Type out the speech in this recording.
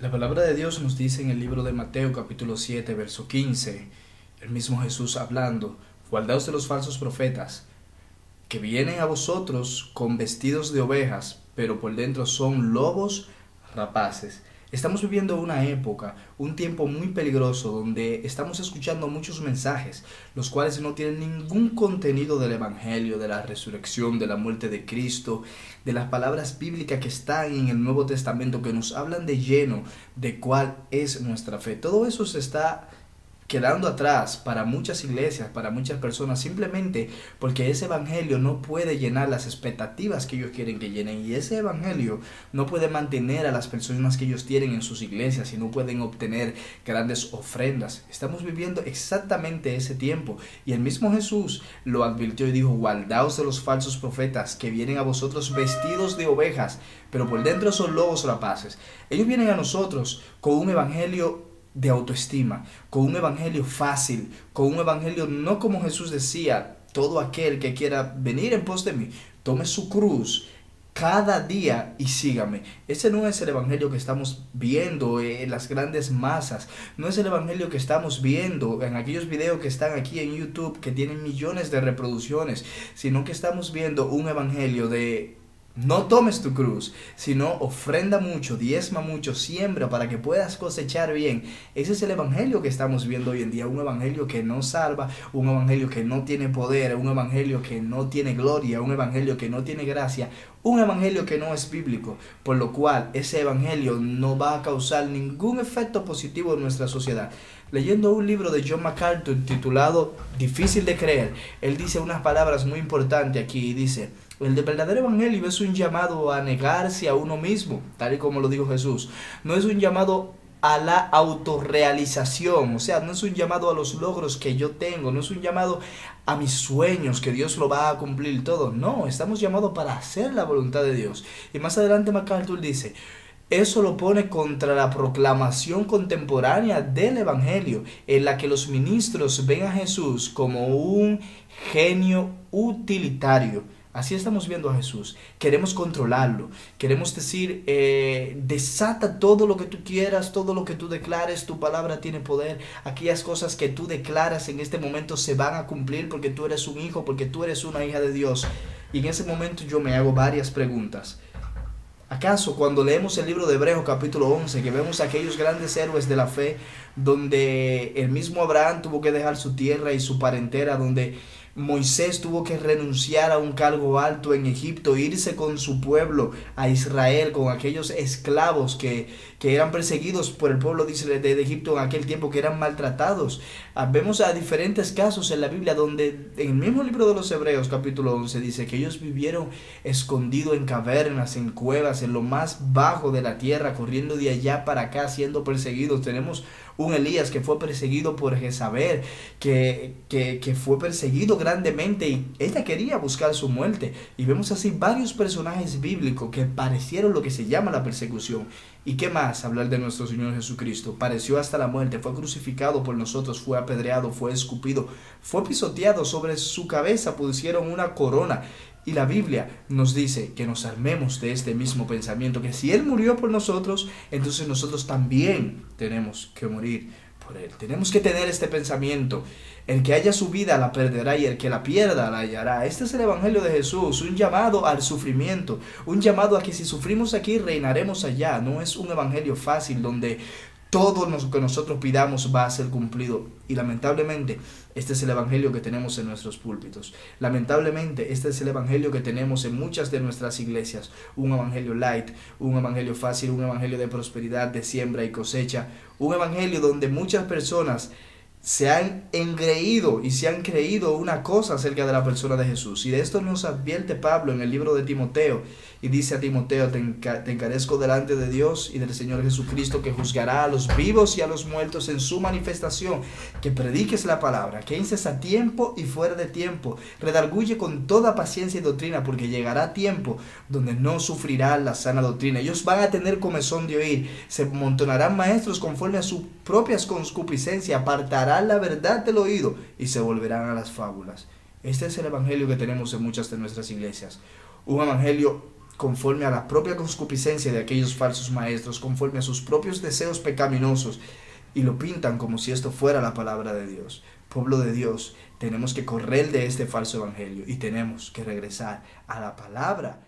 La palabra de Dios nos dice en el libro de Mateo capítulo 7 verso 15, el mismo Jesús hablando: guardaos de los falsos profetas, que vienen a vosotros con vestidos de ovejas, pero por dentro son lobos rapaces. Estamos viviendo una época, un tiempo muy peligroso donde estamos escuchando muchos mensajes, los cuales no tienen ningún contenido del Evangelio, de la resurrección, de la muerte de Cristo, de las palabras bíblicas que están en el Nuevo Testamento, que nos hablan de lleno de cuál es nuestra fe. Todo eso se está quedando atrás para muchas iglesias, para muchas personas, simplemente porque ese evangelio no puede llenar las expectativas que ellos quieren que llenen, y ese evangelio no puede mantener a las personas que ellos tienen en sus iglesias y no pueden obtener grandes ofrendas. Estamos viviendo exactamente ese tiempo, y el mismo Jesús lo advirtió y dijo: guardaos de los falsos profetas, que vienen a vosotros vestidos de ovejas, pero por dentro son lobos rapaces. Ellos vienen a nosotros con un evangelio de autoestima, con un evangelio fácil, con un evangelio no como Jesús decía: todo aquel que quiera venir en pos de mí, tome su cruz cada día y sígame. Ese no es el evangelio que estamos viendo en las grandes masas, no es el evangelio que estamos viendo en aquellos videos que están aquí en YouTube que tienen millones de reproducciones, sino que estamos viendo un evangelio de: no tomes tu cruz, sino ofrenda mucho, diezma mucho, siembra para que puedas cosechar bien. Ese es el evangelio que estamos viendo hoy en día, un evangelio que no salva, un evangelio que no tiene poder, un evangelio que no tiene gloria, un evangelio que no tiene gracia, un evangelio que no es bíblico, por lo cual ese evangelio no va a causar ningún efecto positivo en nuestra sociedad. Leyendo un libro de John MacArthur titulado Difícil de creer, él dice unas palabras muy importantes aquí y dice: el verdadero evangelio es un llamado a negarse a uno mismo, tal y como lo dijo Jesús. No es un llamado a la autorrealización, o sea, no es un llamado a los logros que yo tengo, no es un llamado a mis sueños, que Dios lo va a cumplir todo. No, estamos llamados para hacer la voluntad de Dios. Y más adelante MacArthur dice: eso lo pone contra la proclamación contemporánea del Evangelio, en la que los ministros ven a Jesús como un genio utilitario. Así estamos viendo a Jesús. Queremos controlarlo. Queremos decir: desata todo lo que tú quieras, todo lo que tú declares. Tu palabra tiene poder. Aquellas cosas que tú declaras en este momento se van a cumplir porque tú eres un hijo, porque tú eres una hija de Dios. Y en ese momento yo me hago varias preguntas. ¿Acaso cuando leemos el libro de Hebreos capítulo 11, que vemos a aquellos grandes héroes de la fe, donde el mismo Abraham tuvo que dejar su tierra y su parentela, donde Moisés tuvo que renunciar a un cargo alto en Egipto, irse con su pueblo a Israel, con aquellos esclavos que eran perseguidos por el pueblo de Egipto en aquel tiempo, que eran maltratados? Vemos a diferentes casos en la Biblia donde en el mismo libro de los Hebreos capítulo 11 dice que ellos vivieron escondidos en cavernas, en cuevas, en lo más bajo de la tierra, corriendo de allá para acá, siendo perseguidos. Tenemos un Elías que fue perseguido por Jezabel, que fue perseguido grandemente y ella quería buscar su muerte. Y vemos así varios personajes bíblicos que parecieron lo que se llama la persecución. ¿Y qué más hablar de nuestro Señor Jesucristo? Pareció hasta la muerte, fue crucificado por nosotros, fue apedreado, fue escupido, fue pisoteado, sobre su cabeza pusieron una corona. Y la Biblia nos dice que nos armemos de este mismo pensamiento, que si Él murió por nosotros, entonces nosotros también tenemos que morir por Él. Tenemos que tener este pensamiento: el que haya su vida la perderá, y el que la pierda la hallará. Este es el Evangelio de Jesús, un llamado al sufrimiento, un llamado a que si sufrimos aquí, reinaremos allá. No es un evangelio fácil donde todo lo que nosotros pidamos va a ser cumplido. Y lamentablemente, este es el evangelio que tenemos en nuestros púlpitos. Lamentablemente, este es el evangelio que tenemos en muchas de nuestras iglesias. Un evangelio light, un evangelio fácil, un evangelio de prosperidad, de siembra y cosecha. Un evangelio donde muchas personas se han engreído y se han creído una cosa acerca de la persona de Jesús. Y de esto nos advierte Pablo en el libro de Timoteo, y dice a Timoteo: te encarezco delante de Dios y del Señor Jesucristo, que juzgará a los vivos y a los muertos en su manifestación, que prediques la palabra, que inces a tiempo y fuera de tiempo, redarguye con toda paciencia y doctrina, porque llegará tiempo donde no sufrirán la sana doctrina. Ellos van a tener comezón de oír, se amontonarán maestros conforme a sus propias concupiscencias, apartarán la verdad del oído y se volverán a las fábulas. Este es el evangelio que tenemos en muchas de nuestras iglesias. Un evangelio conforme a la propia concupiscencia de aquellos falsos maestros, conforme a sus propios deseos pecaminosos, y lo pintan como si esto fuera la palabra de Dios. Pueblo de Dios, tenemos que correr de este falso evangelio y tenemos que regresar a la palabra